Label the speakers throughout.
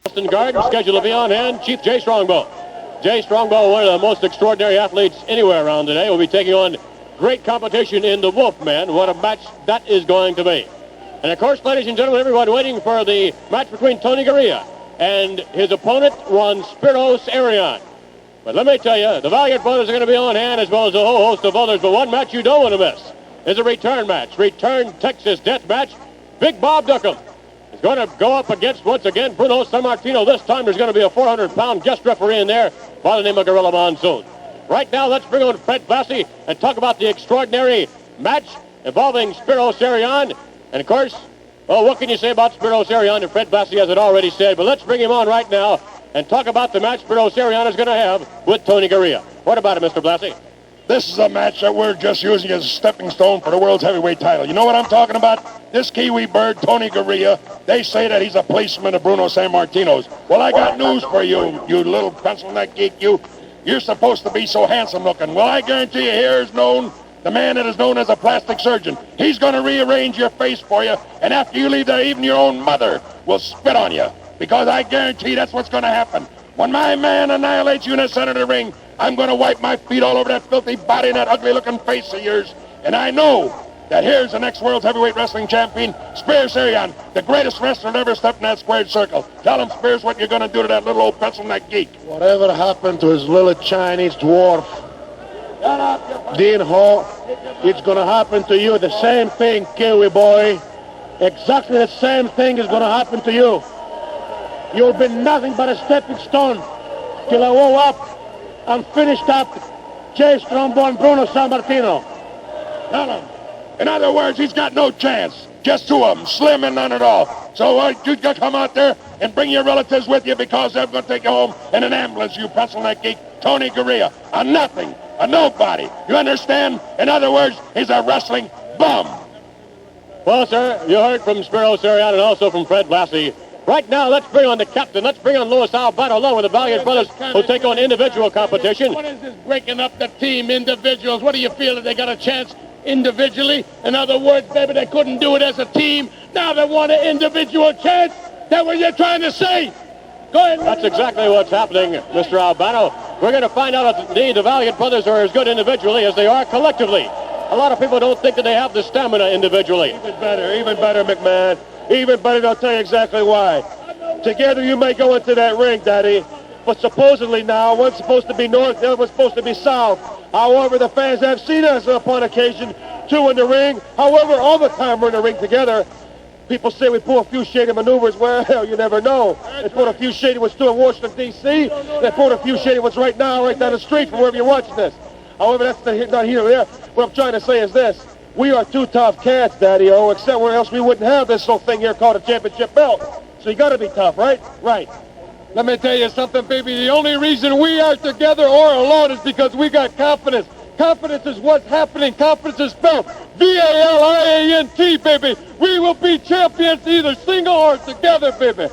Speaker 1: Boston Garden, scheduled to be on hand, Chief Jay Strongbow. Jay Strongbow, one of the most extraordinary athletes anywhere around today, will be taking on great competition in the Wolfman. What a match that is going to be. And of course, ladies and gentlemen, everyone waiting for the match between Tony Garea and his opponent, one Spiros Arion. But let me tell you, the Valiant brothers are going to be on hand as well as a whole host of others. But one match you don't want to miss is a return match. Return Texas death match. Big Bob Duncum is going to go up against, once again, Bruno Sammartino. This time there's going to be a 400-pound guest referee in there by the name of Gorilla Monsoon. Right now, let's bring on Fred Blassie and talk about the extraordinary match involving Spiros Arion. And, of course, well, what can you say about Spiros Arion? And Fred Blassie has it already said. But let's bring him on right now and talk about the match Spiros Arion is going to have with Tony Garea. What about it, Mr. Blassie?
Speaker 2: This is a match that we're just using as a stepping stone for the world's heavyweight title. You know what I'm talking about? This Kiwi bird, Tony Garea, they say that he's a policeman of Bruno Sammartino's. Well, I got news for you, you little pencil neck geek, you. You're supposed to be so handsome looking. Well, I guarantee you here is known the man that is known as a plastic surgeon. He's going to rearrange your face for you, and after you leave there, even your own mother will spit on you. Because I guarantee that's what's going to happen. When my man annihilates you in the center of the ring, I'm going to wipe my feet all over that filthy body and that ugly-looking face of yours. And I know that here's the next world's heavyweight wrestling champion, Spiros Arion, the greatest wrestler that ever stepped in that squared circle. Tell him, Spiros, what you're going to do to that little old pencil-neck geek.
Speaker 3: Whatever happened to his little Chinese dwarf, Dean Hall, it's going to happen to you. The same thing, Kiwi boy. Exactly the same thing is going to happen to you. You'll be nothing but a stepping stone till I woke up and finished up Jay Strongbow and Bruno Sammartino.
Speaker 2: Tell him. In other words, he's got no chance. Just two of them, slim and none at all. So you got to come out there and bring your relatives with you because they're going to take you home in an ambulance, you pencil-neck geek. Tony Garea, a nothing, a nobody. You understand? In other words, he's a wrestling bum.
Speaker 1: Well, sir, you heard from Spiros Arion and also from Fred Blassie. Right now, let's bring on the captain. Let's bring on Louis Albano along with the Valiant brothers who take on individual competition.
Speaker 4: What is this breaking up the team, individuals? What do you feel that they got a chance individually? In other words, baby, they couldn't do it as a team. Now they want an individual chance. That's what you're trying to say. Go ahead.
Speaker 1: That's exactly what's happening, Mr. Albano. We're going to find out if indeed the Valiant brothers are as good individually as they are collectively. A lot of people don't think that they have the stamina individually.
Speaker 3: Even better, McMahon. Even better, they'll tell you exactly why. Together you may go into that ring, Daddy, but supposedly now, one's supposed to be north, the other one's supposed to be south. However, the fans have seen us upon occasion, two in the ring. However, all the time we're in the ring together, people say we pull a few shady maneuvers. Well, you never know. They pulled a few shady ones too in Washington, D.C. They pulled a few shady ones right now, right down the street from wherever you're watching this. However, that's not here or there. What I'm trying to say is this. We are two tough cats, Daddy-O, except where else we wouldn't have this little thing here called a championship belt. So you got to be tough, right? Right.
Speaker 4: Let me tell you something, baby. The only reason we are together or alone is because we got confidence. Confidence is what's happening. Confidence is spelled V-A-L-I-A-N-T, baby. We will be champions either single or together, baby.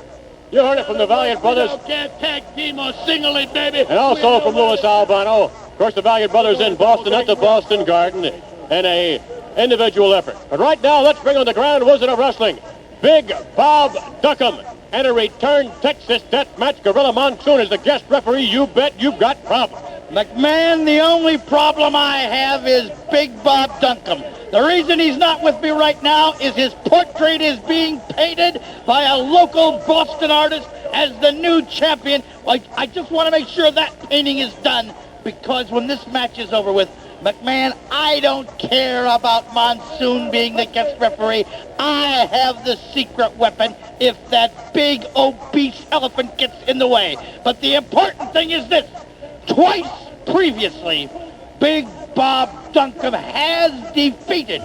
Speaker 1: You heard it from the Valiant brothers.
Speaker 4: Can't tag team or singly, baby.
Speaker 1: And also from Louis Albano. Of course, the Valiant brothers in Boston at the Boston Garden in a individual effort. But right now, let's bring on the Grand Wizard of Wrestling, Big Bob Duncum, and a return Texas death match. Gorilla Monsoon is the guest referee. You bet you've got problems.
Speaker 5: McMahon, the only problem I have is Big Bob Duncum. The reason he's not with me right now is his portrait is being painted by a local Boston artist as the new champion. I just want to make sure that painting is done, because when this match is over with, McMahon, I don't care about Monsoon being the guest referee. I have the secret weapon if that big, obese elephant gets in the way. But the important thing is this. Twice previously, Big Bob Duncum has defeated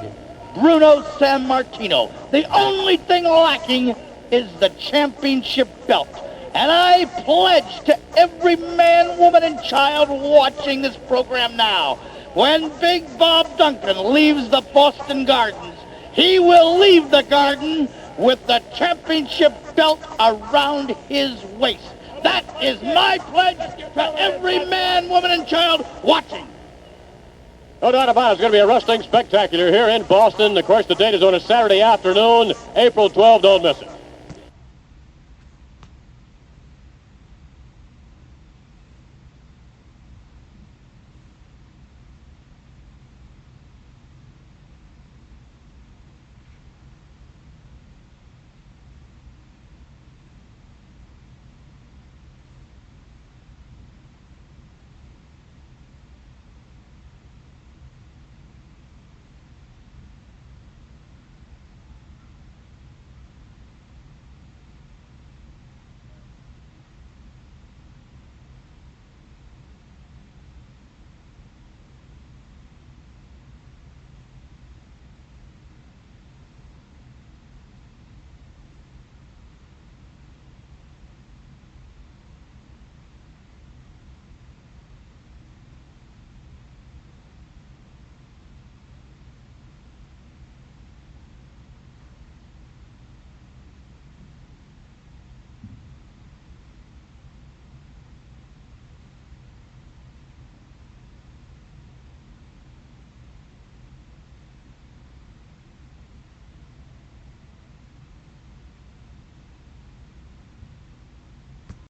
Speaker 5: Bruno Sammartino. The only thing lacking is the championship belt. And I pledge to every man, woman, and child watching this program now, when Big Bob Duncum leaves the Boston Gardens, he will leave the garden with the championship belt around his waist. That is my pledge to every man, woman, and child watching.
Speaker 1: No doubt about it. It's going to be a wrestling spectacular here in Boston. Of course, the date is on a Saturday afternoon, April 12th. Don't miss it.